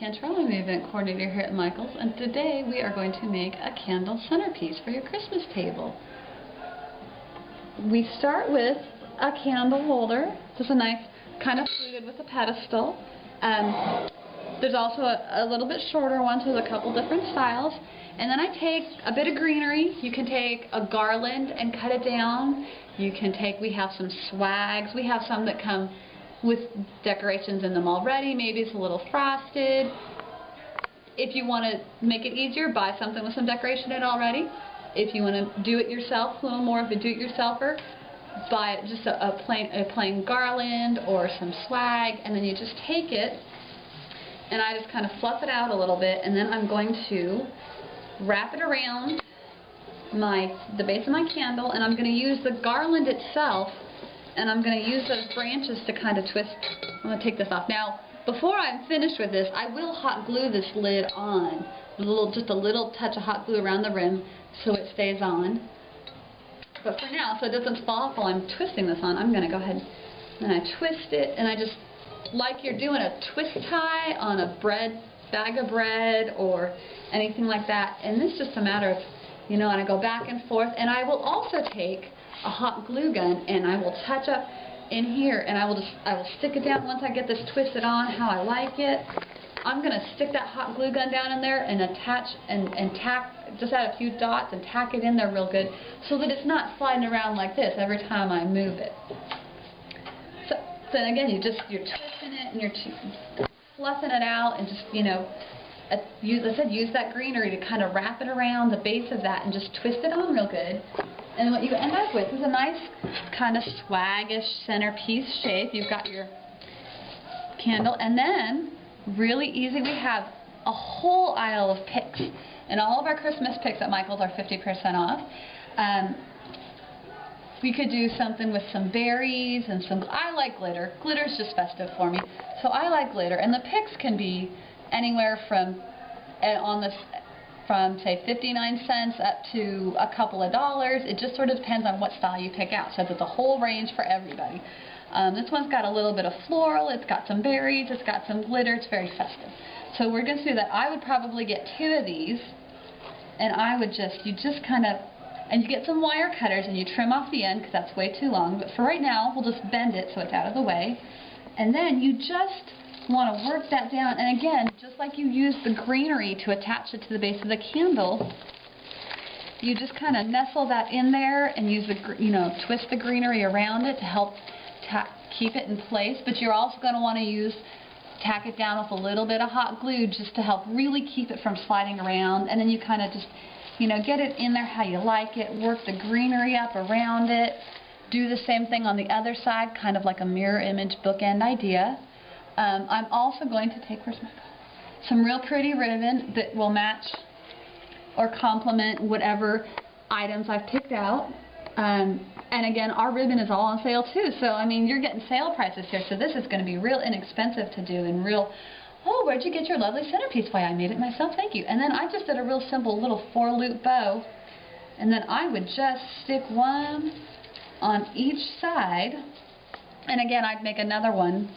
Cantrell. I'm the event coordinator here at Michael's, and today we are going to make a candle centerpiece for your Christmas table. We start with a candle holder, just a nice kind of fluted with a pedestal. There's also a little bit shorter one, so there's a couple different styles. And then I take a bit of greenery. You can take a garland and cut it down. You can take, we have some swags. We have some that come with decorations in them already. Maybe it's a little frosted. If you want to make it easier, buy something with some decoration in it already. If you want to do it yourself, a little more of a do-it-yourselfer, buy just a plain garland or some swag, and then you just take it, and I just kind of fluff it out a little bit, and then I'm going to wrap it around the base of my candle, and I'm going to use the garland itself, and I'm going to use those branches to kind of twist. I'm going to take this off. Now, before I'm finished with this, I will hot glue this lid on. Just a little touch of hot glue around the rim so it stays on. But for now, so it doesn't fall off while I'm twisting this on, I'm going to go ahead and I twist it, and I just, like you're doing a twist tie on a bag of bread or anything like that. And this is just a matter of, and I go back and forth, and I will also take a hot glue gun and I will touch up in here, and I will stick it down once I get this twisted on how I like it. I'm going to stick that hot glue gun down in there and attach and tack, just add a few dots and tack it in there real good so that it's not sliding around like this every time I move it. So then again, you're twisting it and you're fluffing it out, and just, use that greenery to kind of wrap it around the base of that and just twist it on real good. And what you end up with is a nice kind of swaggish centerpiece shape. You've got your candle, and then really easy, we have a whole aisle of picks, and all of our Christmas picks at Michael's are 50% off. We could do something with some berries and some, I like glitter. Glitter's just festive for me, so I like glitter. And the picks can be anywhere from say 59 cents up to a couple of dollars. It just sort of depends on what style you pick out. So there's a whole range for everybody. This one's got a little bit of floral, it's got some berries, it's got some glitter, it's very festive. So we're going to do that. I would probably get 2 of these, and I would you get some wire cutters and you trim off the end because that's way too long. But for right now, we'll just bend it so it's out of the way. And then you just want to work that down, and again, just like you use the greenery to attach it to the base of the candle, you just kind of nestle that in there and use twist the greenery around it to help keep it in place. But you're also going to want to tack it down with a little bit of hot glue just to help really keep it from sliding around. And then you kind of just, get it in there how you like it, work the greenery up around it, do the same thing on the other side, kind of like a mirror image bookend idea. I'm also going to take, some real pretty ribbon that will match or complement whatever items I've picked out. And again, our ribbon is all on sale too, so you're getting sale prices here, so this is going to be real inexpensive to do, and oh, where'd you get your lovely centerpiece? Why, I made it myself, thank you. And then I just did a real simple little 4-loop bow, and then I would just stick one on each side, and again, I'd make another one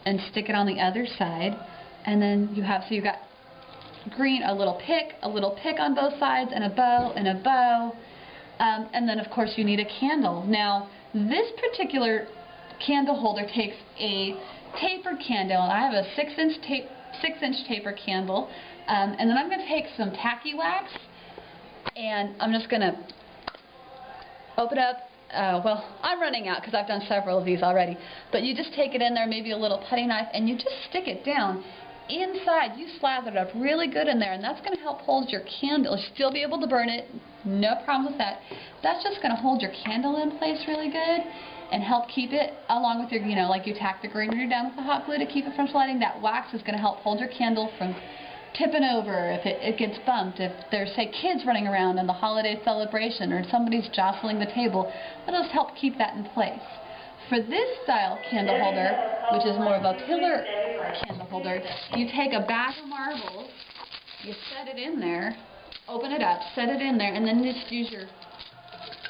and stick it on the other side, and then you've got a little pick on both sides, and a bow, and a bow. And then, of course, you need a candle. Now, this particular candle holder takes a tapered candle, and I have a 6-inch taper candle. And then I'm going to take some tacky wax, and I'm just going to open up. Well, I'm running out because I've done several of these already. But you just take it in there, maybe a little putty knife, and you just stick it down inside. You slather it up really good in there, and that's going to help hold your candle. You'll still be able to burn it, no problem with that. That's just going to hold your candle in place really good and help keep it, along with your, like you tack the greenery down with the hot glue to keep it from sliding. That wax is going to help hold your candle from tipping over if it gets bumped. If there's, say, kids running around in the holiday celebration or somebody's jostling the table, it'll just help keep that in place. For this style candle holder, which is more of a pillar candle holder, you take a bag of marbles, you set it in there, open it up, set it in there, and then just use your,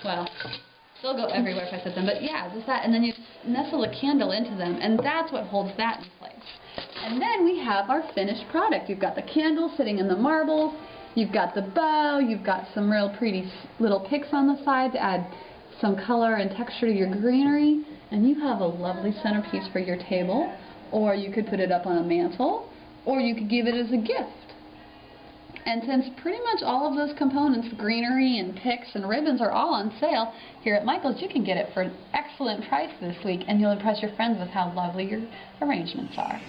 they'll go everywhere if I set them, but yeah, just that, and then you nestle a candle into them, and that's what holds that in place. And then we have our finished product. You've got the candle sitting in the marbles, you've got the bow, you've got some real pretty little picks on the side to add some color and texture to your greenery, and you have a lovely centerpiece for your table, or you could put it up on a mantle, or you could give it as a gift. And since pretty much all of those components, greenery and picks and ribbons, are all on sale here at Michael's, you can get it for an excellent price this week, and you'll impress your friends with how lovely your arrangements are.